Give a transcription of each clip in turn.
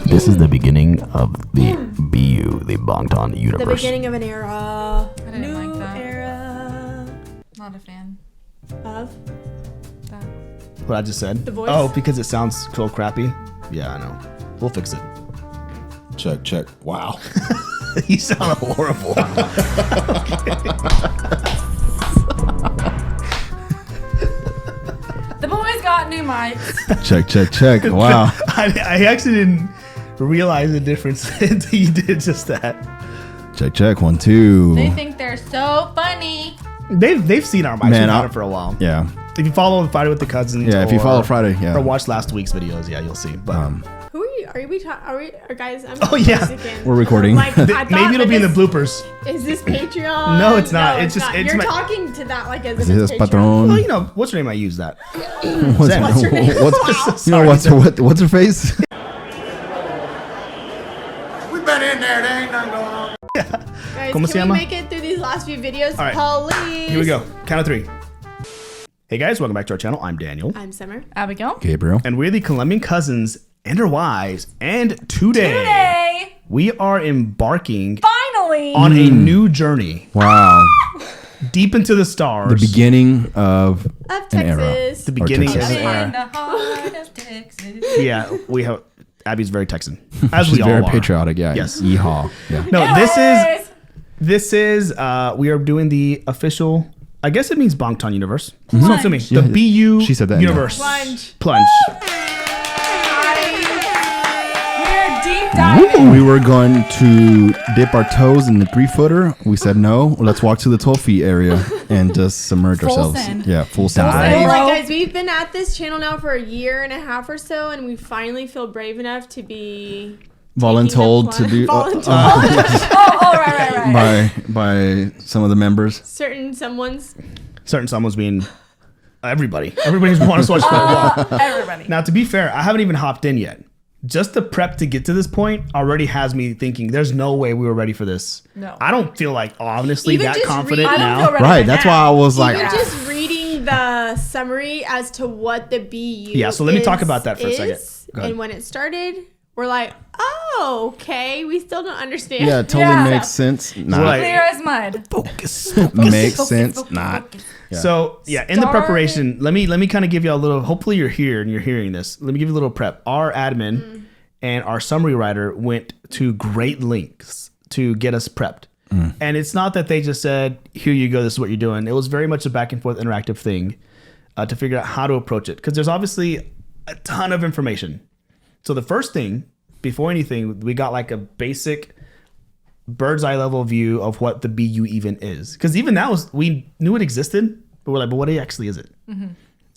This is the beginning of the BU, the Bangtan universe. The beginning of an era. I didn't New like that. era. Not a fan. Of? That. What I just said? The voice? Oh, because it sounds so crappy? Yeah, I know. We'll fix it. Check. Wow. You sound horrible. The boys got new mics. Check. Wow. I actually didn't realize the difference until you did just that. Check. 1, 2. They think they're so funny. They've seen our mics. We've had it for a while. Yeah. If you follow Friday with the Cousins, Yeah, if you follow Friday, yeah. or watch last week's videos, yeah, you'll see. But Who are you? Are we guys? I'm Oh, yeah. Mexican. We're recording. Like, I thought maybe it'll that be in the this- bloopers. Is this Patreon? No, it's not. It's just- not. it's You're my- talking to that like as if This it's is Patreon. Patron. Well, you know, what's your name? I use that. What's your name? what's her face? We've been in there. There ain't nothing going on. Guys, ¿Cómo se can llama? we make it through these last few videos? All right. Please. Here we go. Count of 3. Hey guys, welcome back to our channel. I'm Daniel, I'm Summer. Abigail. Gabriel. and we're the Colombian Cousins and our wives. And today we are embarking Finally. on a new journey Wow. deep into the stars. The beginning of Of an era. Texas. The beginning of Texas. an in era. the heart of Texas. Yeah, we have. Abby's very Texan, as She's we all very are. patriotic, yeah. Yes. Yeehaw. Yeah. No, Anyways. this is. We are doing the official. I guess it means Bangtan universe. So assuming the Yeah, BU she said that, universe. Plunge. Plunge. We're deep diving. We were going to dip our toes in the 3-footer. We said no. Let's walk to the 12 feet area and just submerge Full ourselves. send. Yeah, full send. Dive. So, Bro. guys, we've been at this channel now for a year and a half or so, and we finally feel brave enough to be Voluntold to do Voluntold. Right. by some of the members. certain someone's. Certain someone's being everybody. Everybody's want to watch for a while. Everybody. Now, to be fair, I haven't even hopped in yet. Just the prep to get to this point already has me thinking there's no way we were ready for this. No. I don't feel like honestly Even that just confident I don't now. feel ready. Right, that's why I was like, Even just reading the summary as to what the BU Yeah, so let me talk about that for a second. Go ahead. And when it started, we're like, oh, okay. We still don't understand. yeah, it totally Yeah. makes sense. Nah, Right. Clear as mud. Focus. makes sense. Not. Yeah. So yeah, in the Start- preparation, let me kind of give you a little. Hopefully you're here and you're hearing this. Let me give you a little prep. Our admin and our summary writer went to great lengths to get us prepped. And it's not that they just said, "Here you go. This is what you're doing." It was very much a back and forth interactive thing to figure out how to approach it because there's obviously a ton of information. So the first thing, before anything, we got like a basic bird's eye level view of what the BU even is. Because even now, we knew it existed, but we're like, but what actually is it?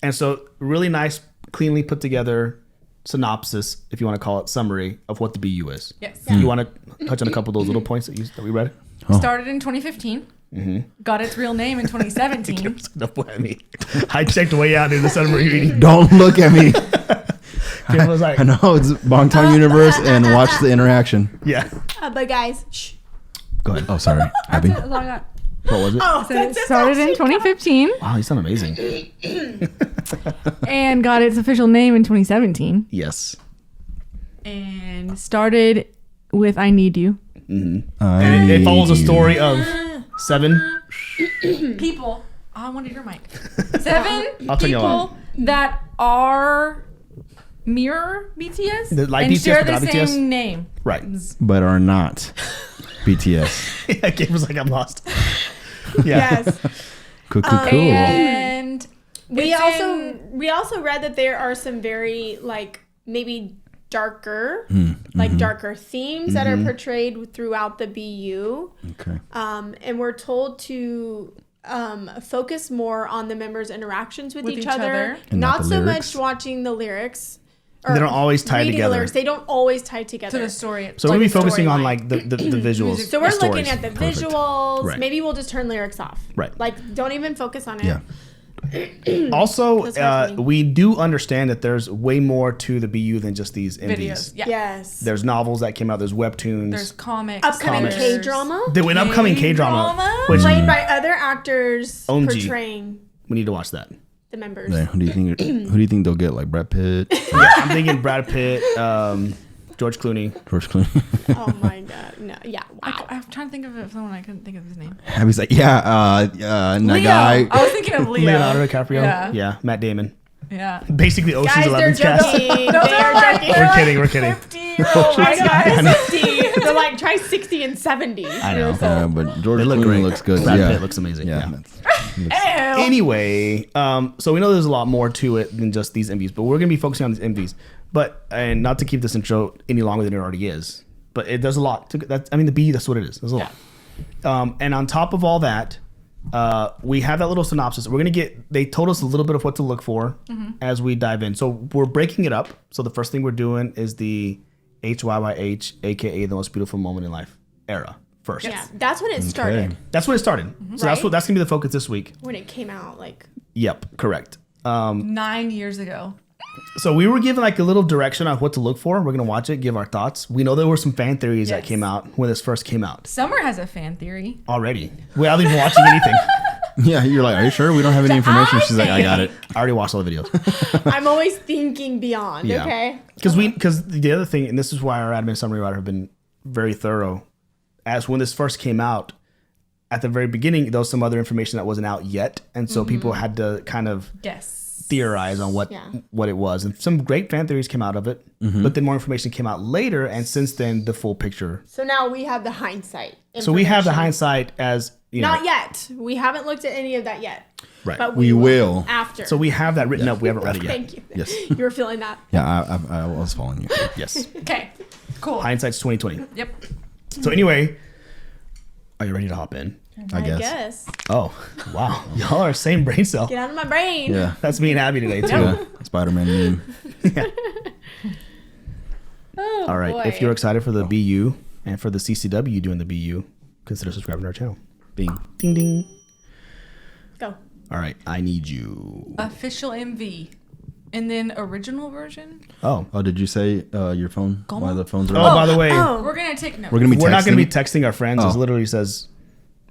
And so really nice, cleanly put together synopsis, if you want to call it summary, of what the BU is. Yes. You want to touch on a couple of those little points that we read? Started in 2015. Got its real name in 2017. I checked way out in the summary reading. Don't look at me. Kim was like, I know it's Bangtan Universe and watch the interaction. yeah. But guys, shh. Go ahead. Oh, sorry. Abby. That's all I got. What was it? Oh, So it started in 2015 Wow, you sound amazing. and got its official name in 2017. Yes. And started with I Need You. And it follows a story of 7. People. Oh, I wanted your mic. 7 I'll turn you on. people that are mirror BTS They're like and BTS, share but the not same BTS? name. Right. But are not BTS. Yeah, Gabe was like, I'm lost. Yeah. yes. Cool. And We it's also read that there are some very like maybe darker darker themes that are portrayed throughout the BU. Okay. And we're told to focus more on the members' interactions with each other. And not Not the so lyrics. much watching the lyrics. They don't always tie reading the together. lyrics. They don't always tie to together. the story. So we'll be focusing on storyline. like the visuals. So we're the looking stories. at the Perfect. visuals. Right. Maybe we'll just turn lyrics off. Right. Like, don't even focus on it. Yeah. Also, That's hard for me. we do understand that there's way more to the BU than just these MVs. videos. Yeah. Yes. There's novels that came out. There's webtoons. There's comics. Upcoming Comics. K-drama. There an upcoming K-drama, K-drama? which Played by other actors OMG. portraying we need to watch that. the members. Yeah, who do you think they'll get? Like Brad Pitt? I'm thinking Brad Pitt. George Clooney. Oh my god. No. Yeah. Wow. I'm trying to think of someone I couldn't think of his name. Abby's like, yeah, that Leo. guy. I was thinking of Leo. Leonardo DiCaprio. Yeah. Matt Damon. Yeah. Basically, Ocean's Guys, they're 11's cast. joking. They're joking. We're kidding. 50-year-old white I know, guys. 60. They're like, try 60 and 70. I know. But George They look Clooney great. looks good. Brad yeah. Pitt looks amazing. Yeah. Ew. Anyway, so we know there's a lot more to it than just these MVs, but we're gonna be focusing on these MVs. But and not to keep this intro any longer than it already is, but there's a lot. The BU, that's what it is. There's a lot. And on top of all that, we have that little synopsis. They told us a little bit of what to look for as we dive in. So we're breaking it up. So the first thing we're doing is the HYYH, aka the most beautiful moment in life era. First. Yeah, that's when it started. That's when it started. So Right? that's gonna be the focus this week. When it came out, like. Yep, correct. 9 years ago. So we were given like a little direction on what to look for. We're gonna watch it, give our thoughts. We know there were some fan theories that Yes. came out when this first came out Summer has a fan theory. already. Without even watching anything. Yeah, you're like, are you sure we don't have any information? She's like, I got it. I already watched all the videos. I'm always thinking beyond, okay? Because the other thing, and this is why our admin summary writer have been very thorough. As when this first came out, at the very beginning, there was some other information that wasn't out yet, and so people had to kind of theorize on what it was, and some great fan theories came out of it. But then more information came out later, and since then, the full picture. So now we have the hindsight. So we have the hindsight as Not yet. We haven't looked at any of that yet. Right. But We will. after. So we have that written up. We haven't read it yet. Thank you. Yes. You were feeling that. Yeah, I was following you. Yes. Okay. Cool. Hindsight's 2020. Yep. So anyway, are you ready to hop in? I I guess. guess. Oh, wow. Y'all are same brain cell. Get out of my brain. Yeah. That's me and Abby today, too. Yeah. Spider-Man meme. Oh, All right. boy. If you're excited for the BU and for the CCW doing the BU, consider subscribing to our channel. Bing. Ding, ding. Go. All right. I Need You. Official MV. And then original version. Oh. Oh, did you say your phone? Why the phones are Oh, on? by the way, We're going to take notes. We're gonna be. we're not going to be texting? texting our friends. It Oh. literally says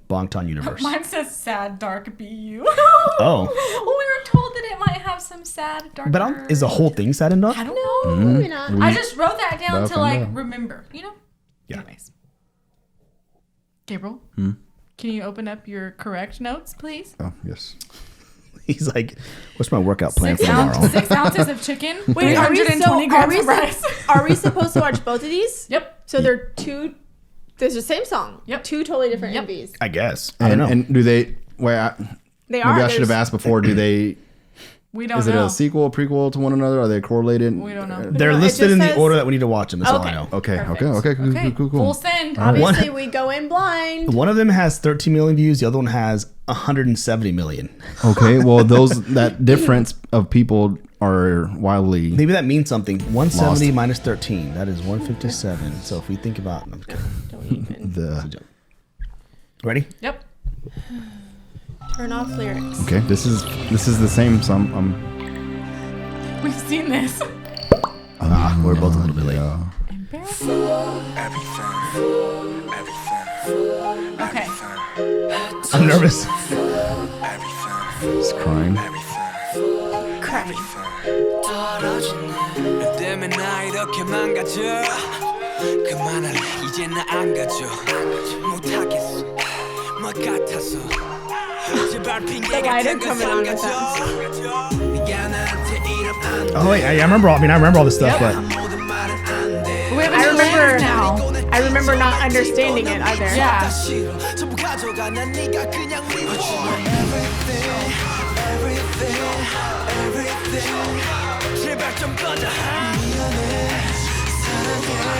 Bongton Universe. Mine says sad, dark BU. Oh. Well, we were told that it might have some sad, dark. But is the whole thing sad and dark? I don't know. Maybe not. I just wrote that down Well, to like find out. remember, you know? Yeah. Anyways. Gabriel, can you open up your correct notes, please? Oh, yes. He's like, what's my workout plan for tomorrow? 6 ounces of chicken. Wait, are we, 320 grams of rice. are we supposed to watch both of these? Yep. So they're two. There's the same song. Yep. Two totally different Yep. MVs. I guess. I don't know. And do they? Wait, They maybe are. I should have asked before. Do they? We don't Is it know. a sequel, prequel to one another? Are they correlated? We don't know. They're No, it listed just in the says- order that we need to watch them. That's all I Okay. know. Okay. Perfect. Okay. Okay. Cool. Full send. Obviously, we go in blind. One of them has 13 million views. The other one has 170 million. Okay. Well, that difference of people are wildly. Maybe that means something. 170 Lost. minus 13. That is 157. So if we think about... I'm kidding. Don't even. The Ready? Yep. Turn off lyrics. okay. This is the same. So I'm We've seen this. We're both a little bit late. Embarrassing. Okay. I'm nervous. just crying. Cry. 때문에 나 이렇게 망가져 그만할래 이제 나 안 가져 못하겠어 뭐 같아서 제발 핑계 같은 거 삼가져 네가 나한테 이러면 Oh, wait. I remember all this stuff, but... 모든 말은 안돼 We have I remember now. I remember not understanding it either. Yeah. 싫어 전부 가져가 난 네가 그냥 미워줘 Everything 제발 좀 꺼져 미안해 사랑해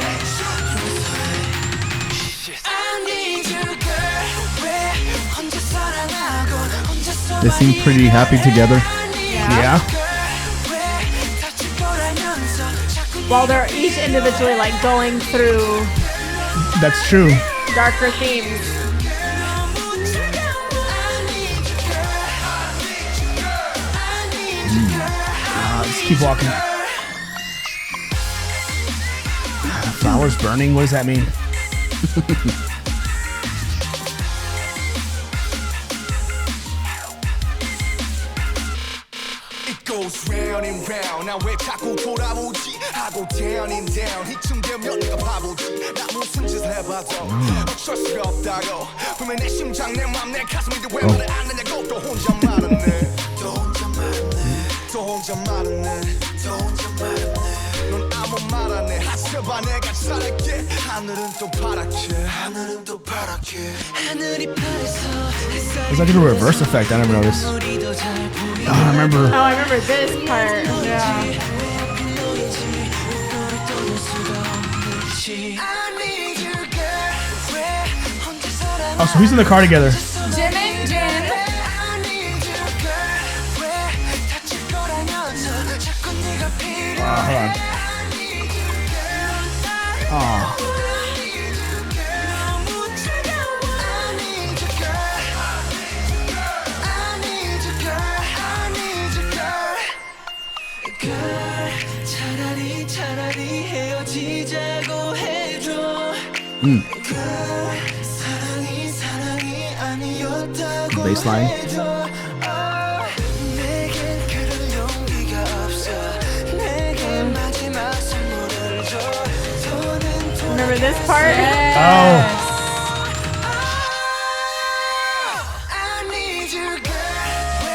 I need you girl 왜 혼자 사랑하고 혼자 They seem pretty happy together. Yeah. While they're each individually like going through That's true. darker themes. Let's keep walking. Flowers burning? What does that mean? It goes goes round and round 나 왜 자꾸 돌아오지 하고 down and down 이쯤 되면 내가 바보지 나 무슨 짓을 해봐도 어쩔 수가 없다고 분명 내 심장 내 맘 내 가슴이 왜 말을 안 하냐고 또 혼자 말았네 또 혼자 말았네 또 혼자 말았네 또 혼자 말았네 넌 아무 말 안 해 하셔봐 내가 잘할게 하늘은 또 파랗게 하늘은 또 파랗게 하늘이 파래서 It's like a reverse effect. I never noticed. Oh, I remember. Oh, I remember this part. Yeah. Oh, so who's in the car together? Jim and Jin. Hold on. Oh. 차라리 헤어지자고 해줘 사랑이 아니었다고 Baseline. 해줘 내겐 그럴 용기가 없어 내게 마지막 선물을 줘 Remember this part? Oh. I need you girl 왜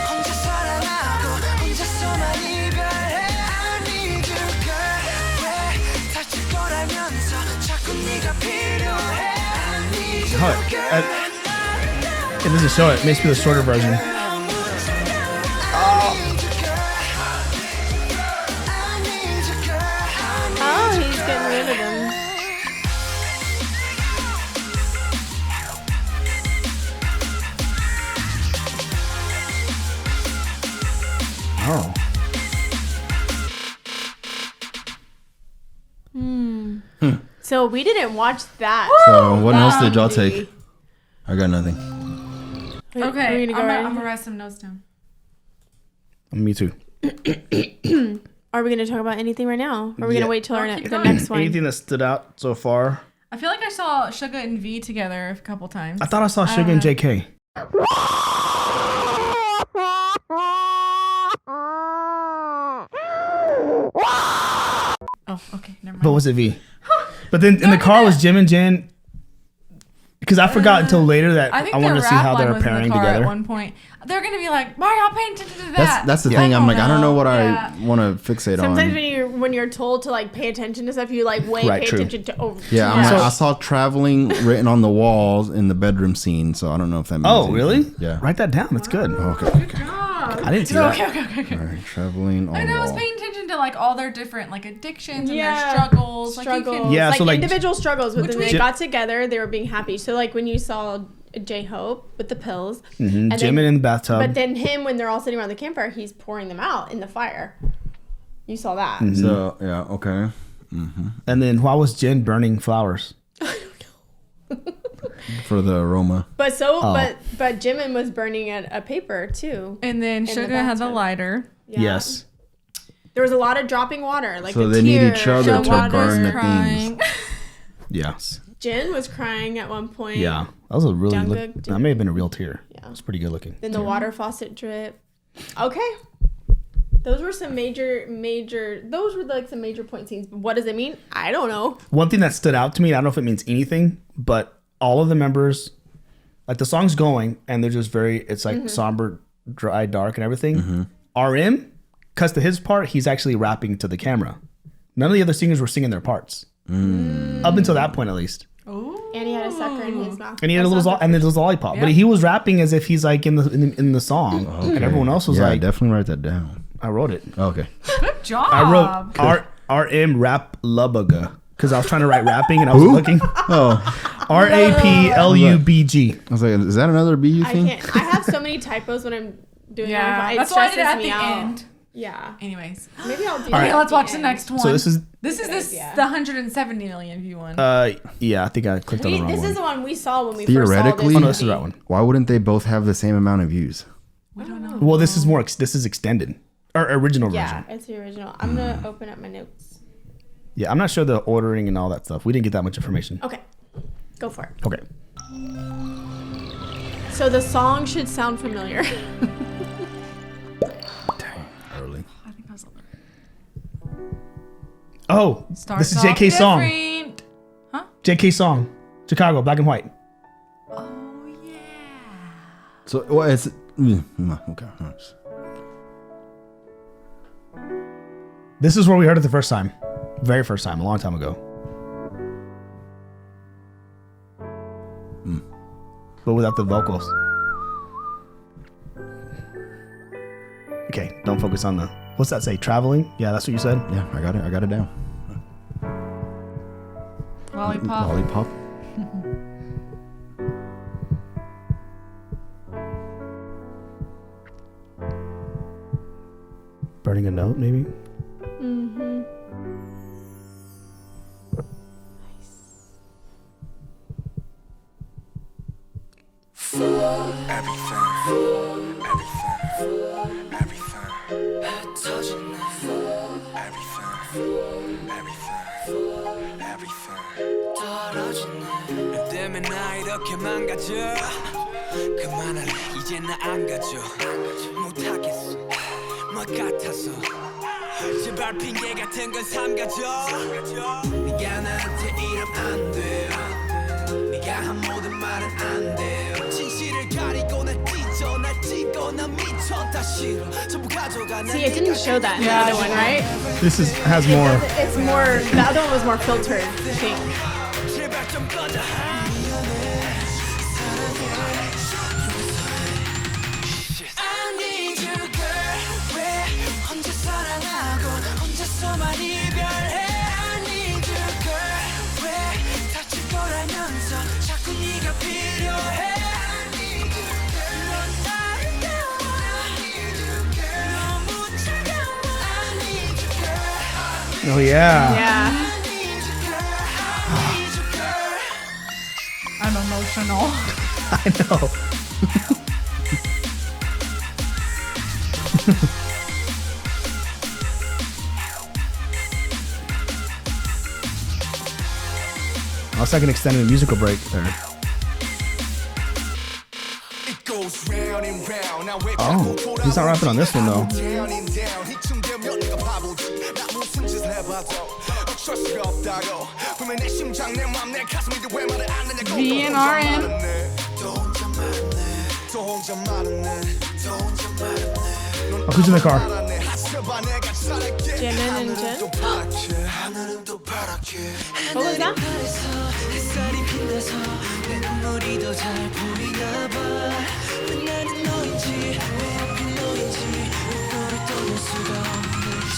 혼자 사랑하고 혼자서만 이별해 I need you girl 왜 다칠 거라면서 자꾸 네가 필요해 I need you girl It doesn't show it. It makes me the shorter version. Oh, he's getting rid of them. Oh. So we didn't watch that. So what else did y'all movie. take? I got nothing. Okay, We're gonna go I'm right gonna here. write some notes down. Me too. Are we going to talk about anything right now? Or are we going Yeah. to wait till Keep the going. next one? Anything that stood out so far? I feel like I saw Suga and V together a couple times. I thought I saw Suga and JK. Oh, okay, never mind. But was it V? But then in the car was Jim and Jen. Because I forgot until later that I think I wanted to the see rap how line they're was in pairing the car together. at one point. They're gonna be like, "Why are y'all paying attention to that?" That's the thing. I'm like, I don't know what Yeah. I want to fixate Sometimes on. when you're told to like pay attention to stuff, you like Right, pay true. attention to Yeah, I'm Yeah. like, I saw traveling written on the walls in the bedroom scene, so I don't know if that means Oh, really? anything. Yeah. Write that down. That's good. Okay. Okay. I didn't see that. Okay. All right. Traveling on And I was wall. paying attention to like all their different like addictions and Yeah. their struggles. Like you struggles. can, Yeah, like so, like, individual struggles, but then they Jim- got together, they were being happy. So like when you saw J-Hope with the pills, Jim then- in the bathtub. but then him when they're all sitting around the campfire, he's pouring them out in the fire. You saw that. So yeah. Okay. And then why was Jen burning flowers? For the aroma. But so Oh. but Jimin was burning a paper too. and then the Suga had the bathtub. lighter. Yeah. Yes. There was a lot of dropping water, like So the they need tears, each other the to water. burn the crying. Yes. Jin was crying at one point. Yeah. That was a really Jungkook that may have been a real tear. Yeah. It was pretty good looking. Then the water faucet drip. Okay. Those were some major those were like some major point scenes. But what does it mean? I don't know. One thing that stood out to me, I don't know if it means anything, but all of the members, like the song's going and they're just it's like somber, dry, dark and everything. RM cuts to his part, he's actually rapping to the camera. None of the other singers were singing their parts. Up until that point at least. And he had a sucker in his mouth. And he had a That's little not the and a lollipop. But he was rapping as if he's like in the song. And everyone else was Yeah, like, definitely write that down. I wrote it. Okay. Good job. I wrote RM rap lubaga. Because I was trying to write rapping and I was looking. Oh, RAPLUBG. I was like, is that another BU I thing? can't. I have so many typos when I'm doing Yeah, it. that's why I did it at me the out. end. Yeah. Anyways, Maybe I'll do All that. right. okay, let's at watch the end. next one. So this is idea. the 170 million view one. yeah, I think I clicked on the wrong This one. is the one we saw when we Theoretically- first Oh saw no, this this is that one. Why wouldn't they both have the same amount of views? we don't know. Well, this is more. This is extended or original Yeah, version. it's the original. I'm gonna open up my notes. Yeah, I'm not sure the ordering and all that stuff. We didn't get that much information. Okay, go for it. Okay. So the song should sound familiar. early. I think I was a little. Oh, Starts this is off JK song. different. Huh? JK song. Chicago, Black and White. Oh yeah. So what is it? Okay. This is where we heard it the first time. Very first time, a long time ago. But without the vocals. Okay, don't focus on the... What's that say? Traveling? Yeah, that's what you said? Yeah, I got it down. Lollipop. Lollipop. Burning a note, maybe? 때문에 나 이렇게 망가져 그만할래 이제 나 안 가져 못하겠어 뭐 같아서 제발 핑계 같은 건 삼가져 네가 나한테 이러면 안 돼요 네가 한 모든 말은 안 돼요 진실을 가리고 날 찢어 날 찢고 난 미쳐 다 싫어 전부 가져가 난 See, it didn't show that in the Yeah, other one, right? This has more... It's more, the other one was more filtered, I think. 제발 좀 꺼져 I need you girl 왜 혼자 사랑하고 혼자서만 이별해 I need you girl 왜 다칠 거라면서 자꾸 네가 필요해 I need you girl 넌 아름다워 I need you girl 너무 차가워 I need you girl Oh, yeah. Yeah. I need you girl I need you girl I'm emotional. I know. I was like an extended musical break there. Oh, he's not rapping on this one though. VNRN. Oh, who's in the car? Jimin and Jin. What was that?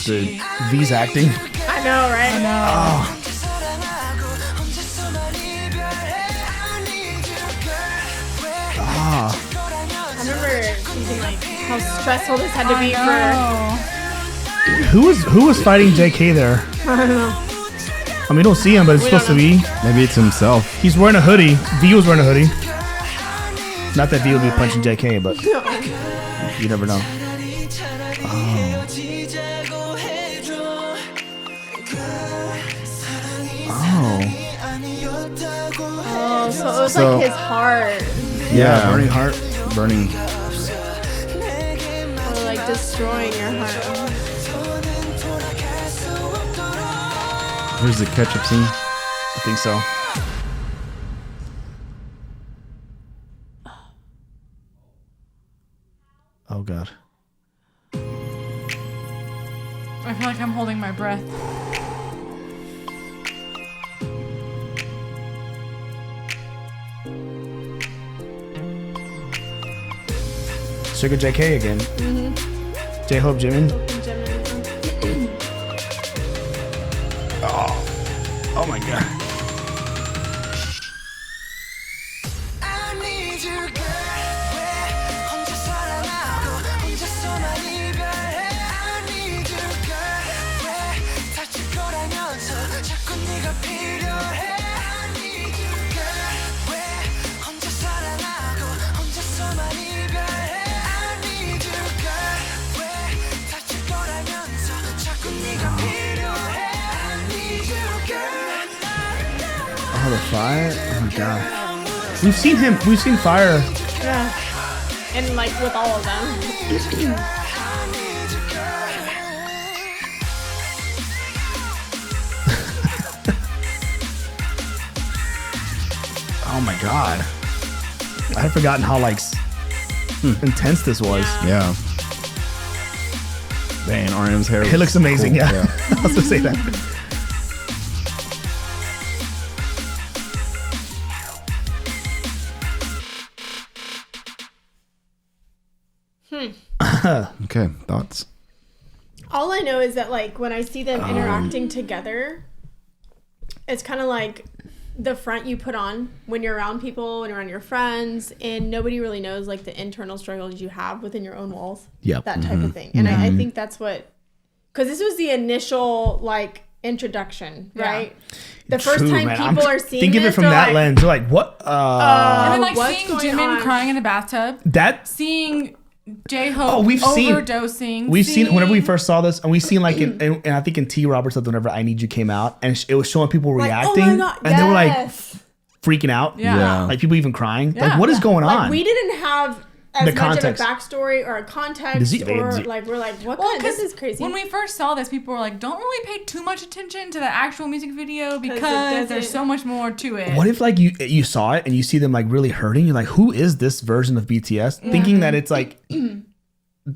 The V's acting. I know, right? I know. I remember thinking like how stressful this had to be for. Who was fighting JK there? I don't know. I mean, you don't see him, but it's supposed to be. Maybe it's himself. He's wearing a hoodie. V was wearing a hoodie. Not that V would be punching JK, but you never know. Oh, so it was like his heart. Yeah, burning heart. Burning. Or like destroying your heart. Here's the ketchup scene. I think so. Oh god. I feel like I'm holding my breath. Sugar JK again. J-Hope Jimin. Oh my god. Oh, the fire! Oh my god. We've seen fire. Yeah. And like with all of them. Oh my god. I had forgotten how like intense this was. Yeah. Man, RM's hair. It looks amazing. cool. Yeah. I was gonna say that. Okay, thoughts? All I know is that like when I see them interacting together, it's kind of like the front you put on when you're around people, when you're around your friends, and nobody really knows like the internal struggles you have within your own walls. Yep. That type of thing. And I think that's what, because this was the initial like introduction, right? The first True, time man. people are seeing think of it this, from they're that like, lens. They're like, what? And then like what's seeing going Jimin on? crying in the bathtub, That seeing J-Hope Oh, we've seen- overdosing. we've seen whenever we seeing- first saw this, and we've seen like and I think in T. Roberts whenever I Need You came out, and it was showing people like, reacting, oh my God, and they were like yes. freaking out. Yeah. Like people even crying. Yeah. Like what is going on? Like we didn't have as The much context. of a backstory or a context, or like we're like, what? Well, kind this 'cause is crazy. When we first saw this, people were like, "Don't really pay too much attention to the actual music video because doesn't- there's so much more to it." What if like you saw it and you see them like really hurting? You're like, who is this version of BTS? Thinking that it's like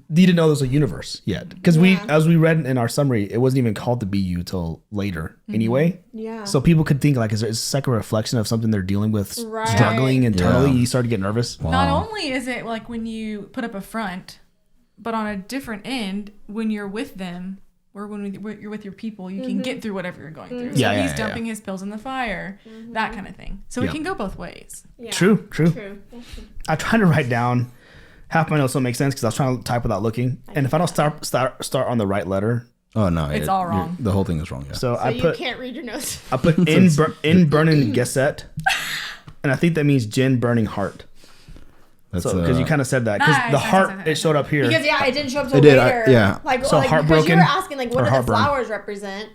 you didn't know there was a universe yet, because as we read in our summary, it wasn't even called the BU till later anyway. Yeah. So people could think like, is it like a reflection of something they're dealing with, Right. struggling internally? Yeah. You start to get nervous. Not only is it like when you put up a front, but on a different end, when you're with them or when you're with your people, you can get through whatever you're going through. So Yeah, he's yeah, dumping his pills in the fire, that kind of thing. So Yeah. it can go both ways. Yeah. True. True. I tried to write down half my notes don't make sense because I was trying to type without looking, and if I don't start on the right letter, Oh no, It's all wrong. The whole thing is wrong. Yeah. so So I you put can't read your notes. I put in burning Gesset, and I think that means Jin burning heart. That's So because you kind of said that, because Nice, the nice, heart nice, nice. it showed up here. Because it didn't show up till It did, later. yeah. Like, So like because heartbroken you were asking like, what or do the heartburn? flowers represent?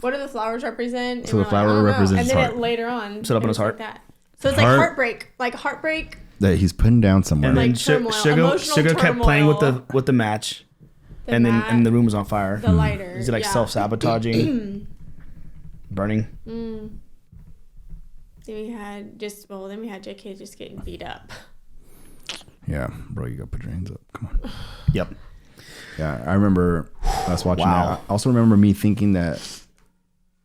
What do the flowers represent? So the we're like, flower I don't know. represents and his then heart. it later on Showed up in it his was heart? Like that. So it's like Heart- heartbreak. that he's putting down somewhere. And then Like turmoil, Sugar emotional kept playing with turmoil. the match, The and then mat, and the room was on fire. the lighter. Is it like yeah. self-sabotaging, burning? Then we had JK just getting beat up. Yeah, bro, you gotta put your hands up. Come on. Yep. Yeah, I remember us watching Wow. that. I also remember me thinking that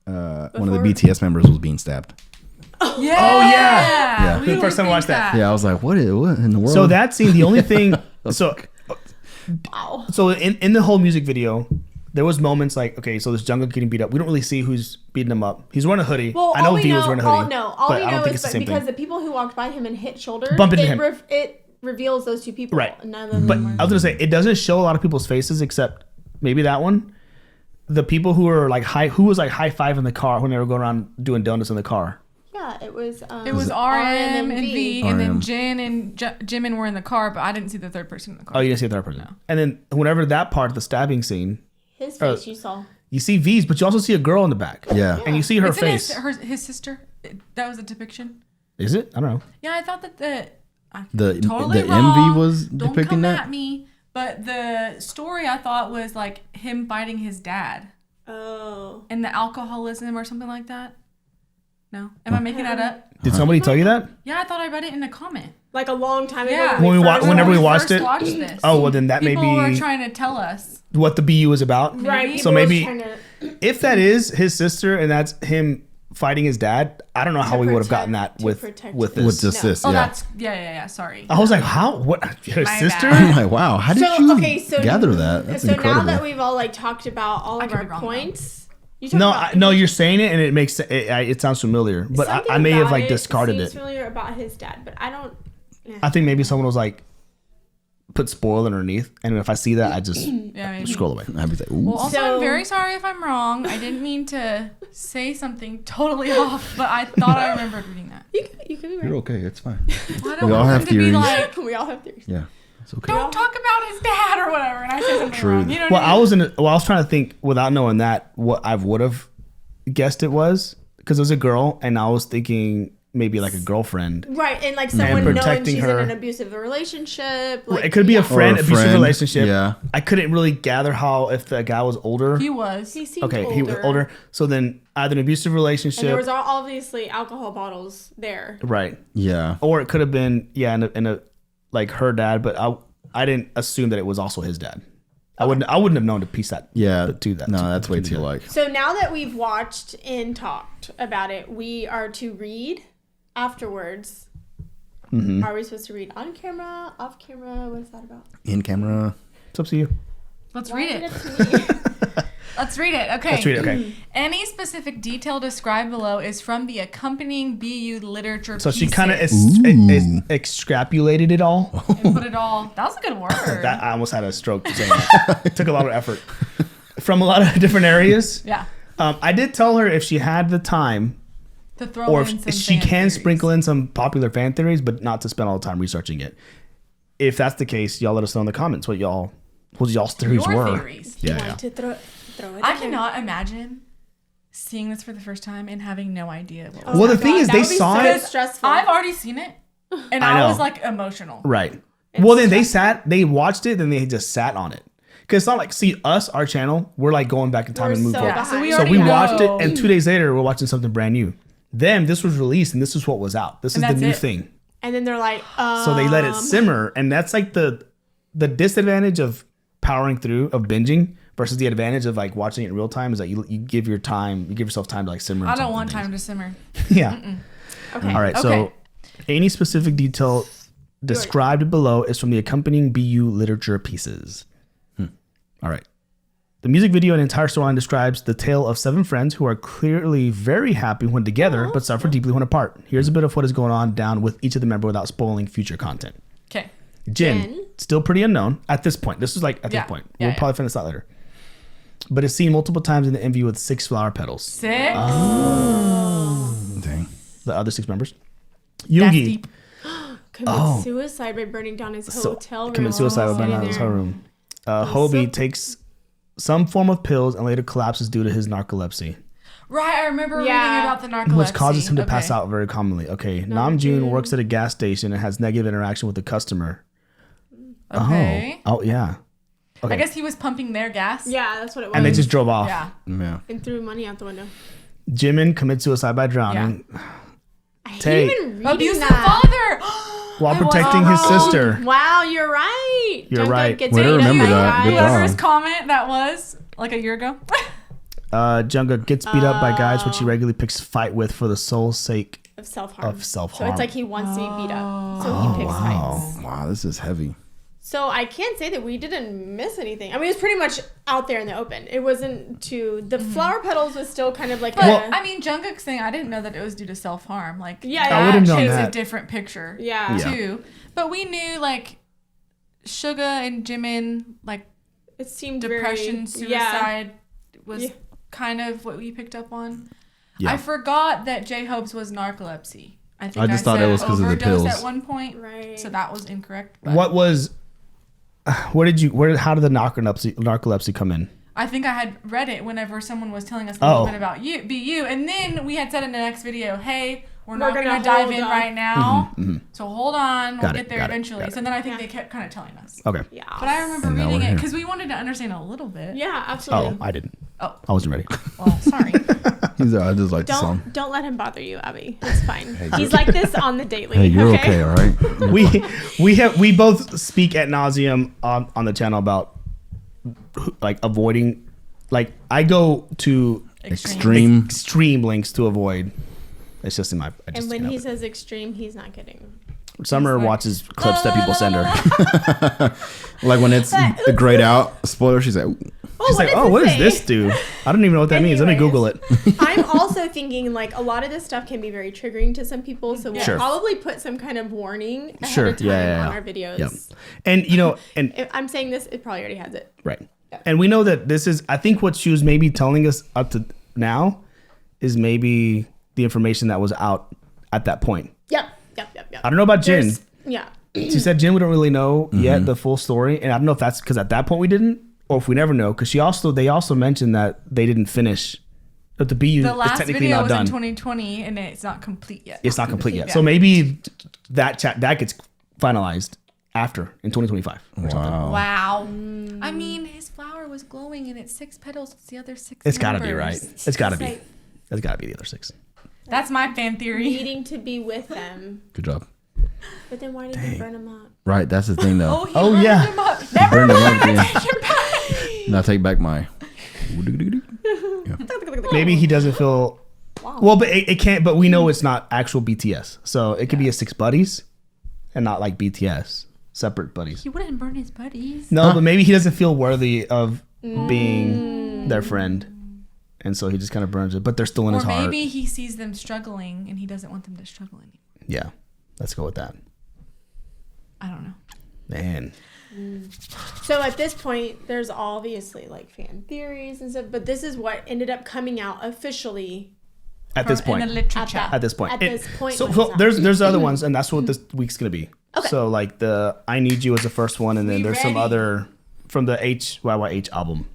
one of the Before- BTS members was being stabbed. Yeah. Oh, yeah. Yeah. We The first time I would watched think that. Yeah, I was like, what in the world? So that scene, the only thing, Wow. so in the whole music video, there was moments like, okay, so this Jungkook getting beat up. We don't really see who's beating him up. He's wearing a hoodie. Well, I know all we V know, was wearing a hoodie. all but we I don't know think is it's the same because thing. the people who walked by him and hit shoulder, Bump into it, him. It reveals those two people. Right. None of them But were. I was gonna say it doesn't show a lot of people's faces except maybe that one. The people who were like who was like high five in the car when they were going around doing donuts in the car. Yeah, it was. It was RM and V, and then RM. Jin and Jimin were in the car, but I didn't see the third person in the car. Oh, you didn't see the third person. And then whenever that part, the stabbing scene, His face, you saw. you see V's, but you also see a girl in the back. yeah. And you see her Isn't face. his sister. That was a depiction. Is it? I don't know. Yeah, I thought that the The wrong. MV was Don't depicting come that. at me. But the story I thought was like him fighting his dad Oh. and the alcoholism or something like that. No, am I making that up? Did somebody tell you that? Yeah, I thought I read it in a comment. Like a long time ago. Yeah. Whenever we watched it. Watched this. Oh, well, then that may People were be trying to tell us. what the BU is about. Right. So people was maybe trying to- if that is his sister and that's him fighting his dad, I don't know how we would have gotten that to with protect with him. this. With just No. this, Oh, yeah. that's yeah. Sorry. I was like, how? What? Her My sister? bad. I'm like, wow, how did you gather that? That's so incredible. now that we've all like talked about all of could our be wrong, points, you talk No, about- no, you're saying it and it makes it sounds familiar, but something I may have about like it discarded seems it. familiar about his dad, but I don't. I think maybe someone was like, put spoil underneath, and if I see that, I just Yeah, maybe. scroll away. I'd be like, ooh. Well, also, So- I'm very sorry if I'm wrong. I didn't mean to say something totally off, but I thought I remembered reading that. You could be right. You're okay. It's fine. Well, I don't We all want have him to be theories. like, We all have theories. Yeah, it's okay. don't talk about his dad or whatever, and I say something True. wrong. You know Well, what I mean? I was trying to think without knowing that what I would have guessed it was, because it was a girl, and I was thinking maybe like a girlfriend. Right, and like someone knowing protecting she's her. in an abusive relationship. Like, It could be a friend, abusive relationship. Yeah. I couldn't really gather how if the guy was older. He was. He seemed Okay, older. he was older. So then either an abusive relationship. And there was obviously alcohol bottles there. Right. Yeah. Or it could have been, in a like her dad, but I didn't assume that it was also his dad. I wouldn't have known to piece that. Yeah. Do that. No, that's way too like. So now that we've watched and talked about it, we are to read afterwards. Are we supposed to read on camera, off camera? What is that about? In camera. It's up to you. Let's Why read is it. up to me? Let's read it. Okay. Let's read it. Okay. Any specific detail described below is from the accompanying BU literature So pieces. she kind of extrapolated it all. and put it all. That was a good word. That I almost had a stroke saying that. It took a lot of effort from a lot of different areas. Yeah. I did tell her if she had the time, To throw or in some if she fan can theories. sprinkle in some popular fan theories, but not to spend all the time researching it. If that's the case, y'all let us know in the comments what y'all's theories Your were. theories. Yeah. Want to throw it I in there. cannot imagine seeing this for the first time and having no idea what was Well, the my thing God, is, that they would be saw so it. stressful. I've already seen it, and I know. I was like emotional. Right. Well, then they watched it, then they just sat on it. Because it's not like, see, us, our channel, we're like going back in time We're and move so forward. behind. So we So already we know. watched it, and 2 days later, we're watching something brand new. Them, this was released, and this is what was out. This is And the that's new it. thing. And then they're like, So they let it simmer, and that's like the disadvantage of powering through, of binging, versus the advantage of like watching it in real time is that you give yourself time to like simmer. I don't want time to simmer. Yeah. okay. All right. So Okay. any specific detail described below is from the accompanying BU literature pieces. All right. The music video and entire storyline describes the tale of 7 friends who are clearly very happy when together, but suffer deeply when apart. Here's a bit of what is going on down with each of the members without spoiling future content. Okay. Jin, still pretty unknown at this point. This is like at Yeah. this point. Yeah, We'll yeah. probably find this out later. But it's seen multiple times in the MV with 6 flower petals. 6. Dang. The other 6 members. That's Yoongi deep. Commit suicide by burning down his hotel room. commit suicide with Sitting burning out his there. hotel room. Hobie takes some form of pills and later collapses due to his narcolepsy, Right, I remember reading Yeah. about the narcolepsy. which causes him to Okay. pass out very commonly. Okay, Namjoon works at a gas station and has negative interaction with the customer. Okay. Oh yeah. Okay. I guess he was pumping their gas. Yeah, that's what it was. And they just drove off. Yeah. Yeah. and threw money out the window. Jimin commits suicide by drowning I hate Tay. even reading Abusive that. father. while I was protecting his wrong. sister. Wow, you're right. You're Jungkook right. gets Way to beat up remember by that. Good guys. job. Whoever's comment that was like a year ago. Jungkook gets beat up by guys which he regularly picks fight with for the sole sake. Of self-harm. Of self-harm. So it's like he wants to be beat up. So he picks fights. Wow, this is heavy. So I can't say that we didn't miss anything. I mean, it was pretty much out there in the open. It wasn't the flower petals was still kind of like But I mean, Jungkook's thing, I didn't know that it was due to self harm. Like, Yeah, that I would've known paints a that. different picture. Yeah. Too. But we knew like Suga and Jimin, like it seemed depression, very, Yeah. suicide was Yeah. kind of what we picked up on. Yeah. I forgot that J-Hope's was narcolepsy. I think I just thought it said was 'cause of the overdose pills. at one point. Right. So that was incorrect. But How did the narcolepsy come in? I think I had read it whenever someone was telling us a little Oh. bit about BU, and then we had said in the next video, "Hey, we're not gonna going to dive hold in on. right now, so hold on, Got we'll it, get there got it, eventually." got it. So then I think Yeah. they kept kind of telling us. Okay. Yeah. But I remember And now reading we're it here. because we wanted to understand a little bit. Yeah, absolutely. Oh, I didn't. Oh, I wasn't ready. well, sorry. I just like the song. Don't let him bother you, Abby. It's fine. He's like this on the daily. Hey, you're okay, all right? we both speak ad nauseum on the channel about like avoiding. Like I go to extreme lengths to avoid. It's just in my. I just And when can't he help says extreme, he's not kidding. it. Summer watches clips that people send her. Like when it's grayed out, spoiler, she's like, "Ooh." She's like, "Oh, what does this do? I don't even know what that means. Let me Anyways. Google it." I'm also thinking like a lot of this stuff can be very triggering to some people, so we'll Sure. probably put some kind of warning ahead Sure. of time Yeah. on our videos. Yep. And and If I'm saying this, it probably already has it. right. And we know that this is. I think what she was maybe telling us up to now is maybe the information that was out at that point. Yep. I don't know about Jin. Yeah. She said Jin, we don't really know yet the full story, and I don't know if that's because at that point we didn't, or if we never know. Because they also mentioned that they didn't finish But the BU The is last technically video not was done. in 2020, and it's not complete yet. It's not complete yet. Yeah. So maybe that gets finalized after in 2025. Wow. Wow. I mean, his flower was glowing, and it's 6 petals. It's the other 6. It's got to be right. members. It's got to be. like- It's got to be the other 6. That's my fan theory. Needing to be with them. Good job. But then why did he burn them up? Right, that's the thing though. He Oh, burned yeah. him up. He burned him up, yeah. Take it back. Now take back my. Maybe he doesn't feel. Well, but it can't. But we know it's not actual BTS, so it could be a 6 buddies, and not like BTS separate buddies. He wouldn't burn his buddies. No, but maybe he doesn't feel worthy of being their friend, and so he just kind of burns it. But they're still in Or his heart. maybe he sees them struggling, and he doesn't want them to struggle anymore. Yeah, let's go with that. I don't know. Man, So at this point, there's obviously like fan theories and stuff, but this is what ended up coming out officially at this point. In the literature. at At this point. At this point, So when it's out. there's other ones, and that's what this week's gonna be. Okay. So like the I Need You is the first one, and then We there's some ready. other from the HYYH album.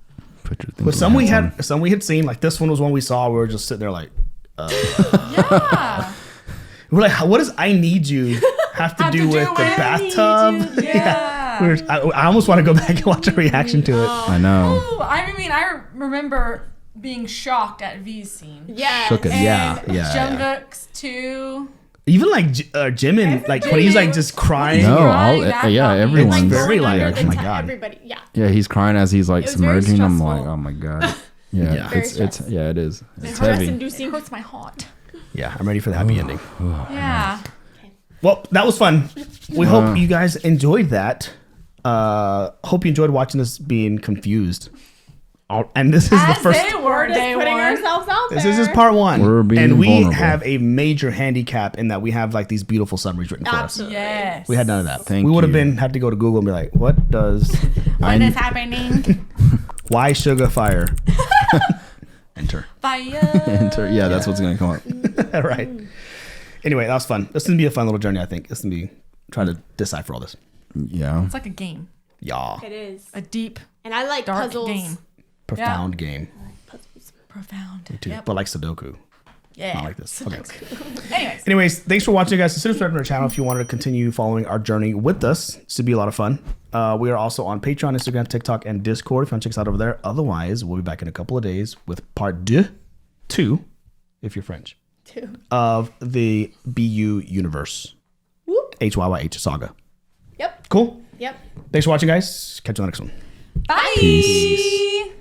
Put your things But some in we the had some we had seen. Like this one was one we saw. We were just sitting there like, Yeah. we're like, what does I Need You have to do with the bathtub? Yeah. I almost want to go back and watch a reaction to it. I know. Ooh, I mean, I remember being shocked at V's scene. Yes. Shook it. And Yeah. Jungkook's too. Even like Jimin, like when he's like just crying. No, Crying, that yeah, got me. everyone's It's very like, Under oh my the god. Everybody, yeah. Yeah, he's crying as he's like It was very submerging. I'm stressful. like, oh my god. Yeah, Yeah. Very it's stressful. yeah, it is. It's Stress heavy. It Inducing. hurts my heart. Yeah, I'm ready for the happy ending. Yeah. Well, that was fun. We hope you guys enjoyed that. Hope you enjoyed watching us being confused. And this is the As first. they were We're just day putting one. ourselves out there. This is part 1. We're being and we vulnerable. have a major handicap in that we have like these beautiful summaries written for us. Absolutely. Yes. We had none of that. Thank we would have you. had to go to Google and be like, what does What is happening? why sugar fire? Enter. Fire. Enter. Yeah, that's what's gonna come up. Right. Anyway, that was fun. This is gonna be a fun little journey, I think. This is gonna be trying to decipher all this. Yeah. It's like a game. Yeah. It is. A deep, And I like dark puzzles. game. Profound game. Profound. Too. Yep. But like Sudoku. Yeah. Not like this. Okay. Anyways. Anyways, thanks for watching, guys. Consider subscribing to our channel if you wanted to continue following our journey with us. This should be a lot of fun. We are also on Patreon, Instagram, TikTok, and Discord if you want to check us out over there. Otherwise, we'll be back in a couple of days with part 2, if you're French, of the BU universe. Whoop. HYYH saga. Yep. Cool. Yep. Thanks for watching, guys. Catch you on the next one. Bye. Peace.